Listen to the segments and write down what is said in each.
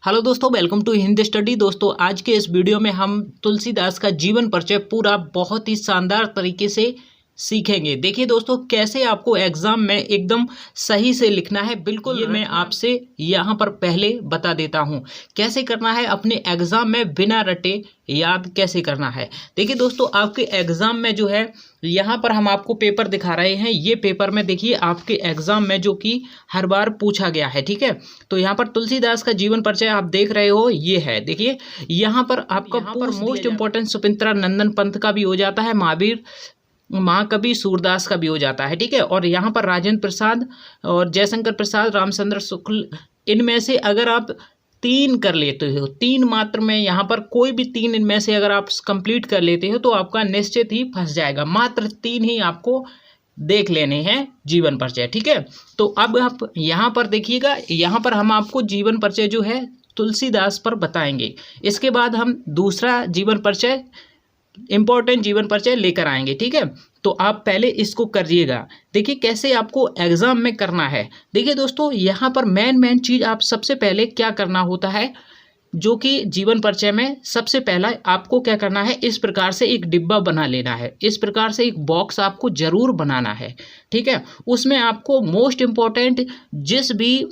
Hello दोस्तों, welcome to Hindi study. दोस्तों आज के इस वीडियो में हम तुलसीदास का जीवन परिचय पूरा बहुत ही शानदार तरीके से सीखेंगे। देखिए दोस्तों, कैसे आपको एग्जाम में एकदम सही से लिखना है, बिल्कुल ये मैं आपसे यहाँ पर पहले बता देता हूँ। कैसे करना है अपने एग्जाम में बिना रटे याद कैसे करना है। देखिए दोस्तों, आपके एग्जाम में जो है यहाँ पर हम आपको पेपर दिखा रहे हैं। ये पेपर में देखिए आपके एग्जाम में जो कि हर बार पूछा गया है, ठीक है। तो यहाँ पर तुलसीदास का जीवन परिचय आप देख रहे हो, ये है। देखिए यहाँ पर आपका मोस्ट इंपॉर्टेंट सुपिंद्रा नंदन पंत का भी हो जाता है, महाकवि सूरदास का भी हो जाता है, ठीक है। और यहाँ पर राजेंद्र प्रसाद और जयशंकर प्रसाद, रामचंद्र शुक्ल, इनमें से अगर आप 3 कर लेते हो, 3 मात्र में यहाँ पर कोई भी 3 इनमें से अगर आप कंप्लीट कर लेते हो तो आपका निश्चित ही फंस जाएगा। मात्र 3 ही आपको देख लेने हैं जीवन परिचय, ठीक है। तो अब आप यहाँ पर देखिएगा, यहाँ पर हम आपको जीवन परिचय जो है तुलसीदास पर बताएंगे। इसके बाद हम दूसरा जीवन परिचय, इंपॉर्टेंट जीवन परिचय लेकर आएंगे, ठीक है। तो आप पहले इसको करिएगा। देखिए कैसे आपको एग्जाम में करना है। देखिए दोस्तों, यहाँ पर मेन चीज़ आप सबसे पहले क्या करना होता है, जो कि जीवन परिचय में सबसे पहला आपको क्या करना है, इस प्रकार से एक डिब्बा बना लेना है। इस प्रकार से एक बॉक्स आपको जरूर बनाना है, ठीक है। उसमें आपको मोस्ट इम्पॉर्टेंट जिस भी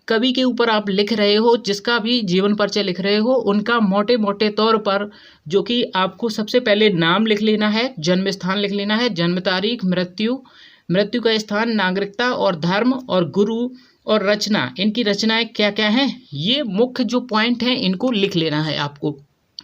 कवि के ऊपर आप लिख रहे हो, जिसका भी जीवन परिचय लिख रहे हो, उनका मोटे मोटे तौर पर जो कि आपको सबसे पहले नाम लिख लेना है, जन्म स्थान लिख लेना है, जन्म तारीख, मृत्यु का स्थान, नागरिकता और धर्म और गुरु और रचना, इनकी रचनाएं क्या क्या हैं, ये मुख्य जो पॉइंट हैं इनको लिख लेना है आपको,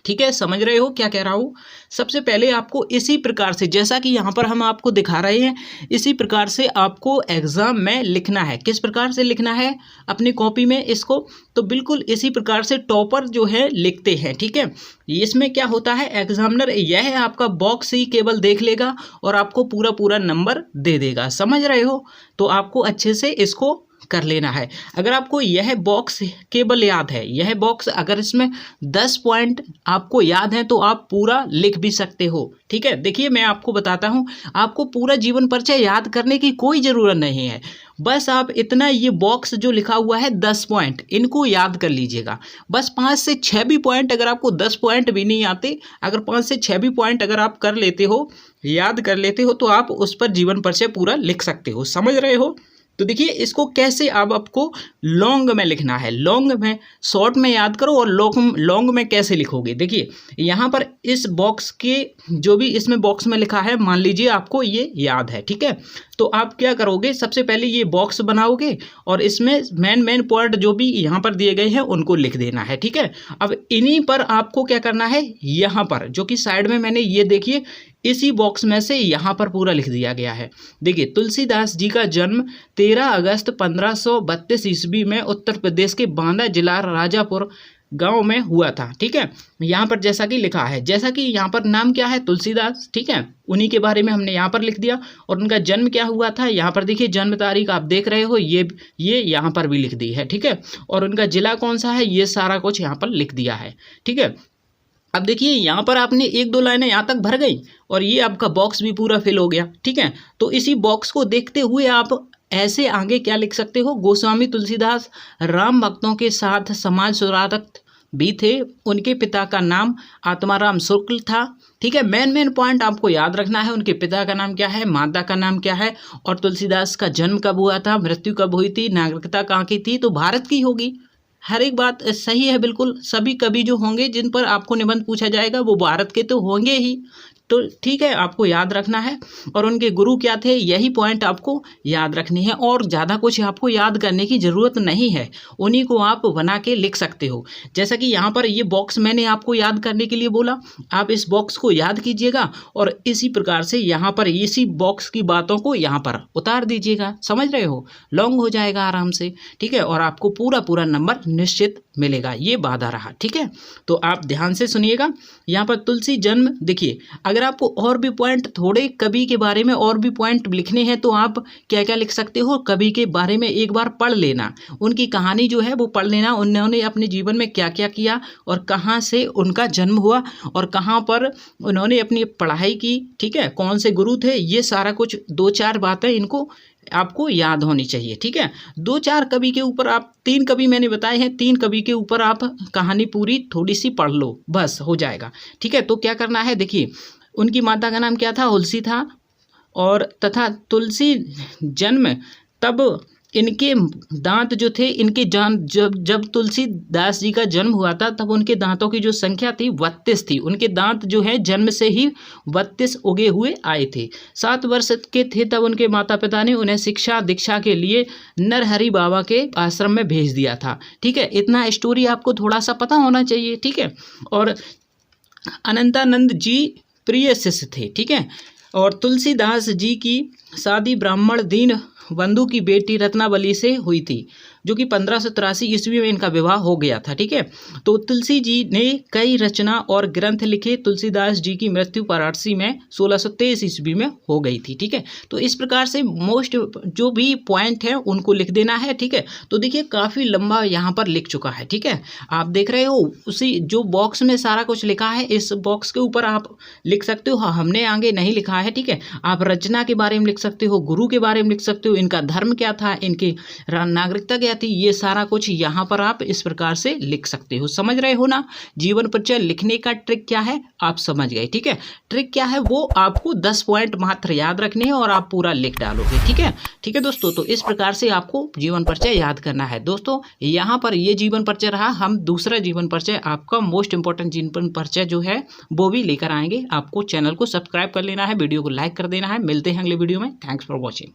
ठीक है। समझ रहे हो क्या कह रहा हूँ। सबसे पहले आपको इसी प्रकार से, जैसा कि यहाँ पर हम आपको दिखा रहे हैं, इसी प्रकार से आपको एग्जाम में लिखना है। किस प्रकार से लिखना है अपनी कॉपी में इसको, तो बिल्कुल इसी प्रकार से टॉपर जो है लिखते हैं, ठीक है। इसमें क्या होता है, एग्जामिनर यह आपका बॉक्स ही केवल देख लेगा और आपको पूरा नंबर दे देगा। समझ रहे हो, तो आपको अच्छे से इसको कर लेना है। अगर आपको यह बॉक्स केवल याद है, यह बॉक्स अगर इसमें 10 पॉइंट आपको याद है तो आप पूरा लिख भी सकते हो, ठीक है। देखिए मैं आपको बताता हूं, आपको पूरा जीवन परिचय याद करने की कोई ज़रूरत नहीं है। बस आप इतना, ये बॉक्स जो लिखा हुआ है 10 पॉइंट, इनको याद कर लीजिएगा। बस 5 से 6 भी पॉइंट, अगर आपको 10 पॉइंट भी नहीं आते, अगर 5 से 6 भी पॉइंट अगर आप कर लेते हो, याद कर लेते हो, तो आप उस पर जीवन परिचय पूरा लिख सकते हो। समझ रहे हो। तो देखिए इसको कैसे अब आपको लॉन्ग में लिखना है। लॉन्ग में, शॉर्ट में याद करो, और लॉन्ग में कैसे लिखोगे। देखिए यहाँ पर इस बॉक्स के जो भी इसमें बॉक्स में लिखा है, मान लीजिए आपको ये याद है, ठीक है। तो आप क्या करोगे, सबसे पहले ये बॉक्स बनाओगे और इसमें मेन पॉइंट जो भी यहाँ पर दिए गए हैं उनको लिख देना है, ठीक है। अब इन्हीं पर आपको क्या करना है, यहाँ पर जो कि साइड में मैंने ये देखिए इसी बॉक्स में से यहाँ पर पूरा लिख दिया गया है। देखिए तुलसीदास जी का जन्म 13 अगस्त 1532 ईस्वी में उत्तर प्रदेश के बांदा जिला राजापुर गांव में हुआ था, ठीक है। यहाँ पर जैसा कि लिखा है, जैसा कि यहाँ पर नाम क्या है, तुलसीदास, ठीक है। उन्हीं के बारे में हमने यहाँ पर लिख दिया। और उनका जन्म क्या हुआ था, यहाँ पर देखिए जन्म तारीख आप देख रहे हो, ये यहाँ पर भी लिख दी है, ठीक है। और उनका जिला कौन सा है, ये सारा कुछ यहाँ पर लिख दिया है, ठीक है। अब देखिए यहाँ पर आपने 1-2 लाइनें यहाँ तक भर गई और ये आपका बॉक्स भी पूरा फिल हो गया, ठीक है। तो इसी बॉक्स को देखते हुए आप ऐसे आगे क्या लिख सकते हो, गोस्वामी तुलसीदास राम भक्तों के साथ समाज सुधारक भी थे। उनके पिता का नाम आत्माराम शुक्ल था, ठीक है। मेन पॉइंट आपको याद रखना है। उनके पिता का नाम क्या है, माता का नाम क्या है, और तुलसीदास का जन्म कब हुआ था, मृत्यु कब हुई थी, नागरिकता कहाँ की थी, तो भारत की होगी। हर एक बात सही है बिल्कुल। सभी कवि जो होंगे जिन पर आपको निबंध पूछा जाएगा वो भारत के तो होंगे ही, तो ठीक है, आपको याद रखना है। और उनके गुरु क्या थे, यही पॉइंट आपको याद रखनी है, और ज़्यादा कुछ आपको याद करने की ज़रूरत नहीं है। उन्हीं को आप बना के लिख सकते हो। जैसा कि यहाँ पर ये बॉक्स मैंने आपको याद करने के लिए बोला, आप इस बॉक्स को याद कीजिएगा और इसी प्रकार से यहाँ पर इसी बॉक्स की बातों को यहाँ पर उतार दीजिएगा। समझ रहे हो, लॉन्ग हो जाएगा आराम से, ठीक है। और आपको पूरा नंबर निश्चित मिलेगा। ये वादा रहा, ठीक है। तो आप ध्यान से सुनिएगा। यहाँ पर तुलसी जन्म, देखिए अगर आपको और भी पॉइंट, थोड़े कवि के बारे में और भी पॉइंट लिखने हैं तो आप क्या क्या लिख सकते हो, कवि के बारे में एक बार पढ़ लेना, उनकी कहानी जो है वो पढ़ लेना, उन्होंने अपने जीवन में क्या क्या किया और कहाँ से उनका जन्म हुआ और कहाँ पर उन्होंने अपनी पढ़ाई की, ठीक है, कौन से गुरु थे, ये सारा कुछ 2-4 बातें इनको आपको याद होनी चाहिए। ठीक है, 2-4 कवि के ऊपर आप 3 कवि मैंने बताए हैं, 3 कवि के ऊपर आप कहानी पूरी थोड़ी सी पढ़ लो, बस हो जाएगा। ठीक है, तो क्या करना है, देखिए उनकी माता का नाम क्या था, हुलसी था, और तथा तुलसी जन्म तब इनके दांत जो थे, इनके जान जब जब तुलसीदास जी का जन्म हुआ था तब उनके दांतों की जो संख्या थी 32 थी। उनके दांत जो है जन्म से ही 32 उगे हुए आए थे। 7 वर्ष के थे तब उनके माता पिता ने उन्हें शिक्षा दीक्षा के लिए नरहरि बाबा के आश्रम में भेज दिया था। ठीक है, इतना स्टोरी आपको थोड़ा सा पता होना चाहिए। ठीक है, और अनंतानंद जी प्रिय शिष्य थे। ठीक है, और तुलसीदास जी की शादी ब्राह्मण दीन बंधु की बेटी रत्नावली से हुई थी, जो कि 1583 ईस्वी में इनका विवाह हो गया था। ठीक है, तो तुलसी जी ने कई रचना और ग्रंथ लिखे। तुलसीदास जी की मृत्यु वाराणसी में 1623 ईस्वी में हो गई थी। ठीक है, तो इस प्रकार से मोस्ट जो भी पॉइंट है उनको लिख देना है। ठीक है, तो देखिए काफ़ी लंबा यहाँ पर लिख चुका है। ठीक है, आप देख रहे हो उसी जो बॉक्स में सारा कुछ लिखा है, इस बॉक्स के ऊपर आप लिख सकते हो। हाँ, हमने आगे नहीं लिखा है। ठीक है, आप रचना के बारे में लिख सकते हो, गुरु के बारे में लिख सकते हो, इनका धर्म क्या था, इनकी नागरिकता क्या थी, ये सारा कुछ यहाँ पर आप इस प्रकार से लिख सकते हो। समझ रहे हो ना, जीवन परिचय लिखने का ट्रिक क्या है आप समझ गए। ठीक है, ट्रिक क्या है वो आपको 10 पॉइंट मात्र याद रखने हैं और आप पूरा लिख डालोगे। ठीक है, ठीक है दोस्तों, तो इस प्रकार से आपको जीवन परिचय याद करना है। दोस्तों यहाँ पर ये जीवन परिचय रहा, हम दूसरा जीवन परिचय आपका मोस्ट इंपॉर्टेंट जीवन परिचय जो है वो भी लेकर आएंगे। आपको चैनल को सब्सक्राइब कर लेना है, वीडियो को लाइक कर देना है। मिलते हैं अगले वीडियो में। Thanks for watching.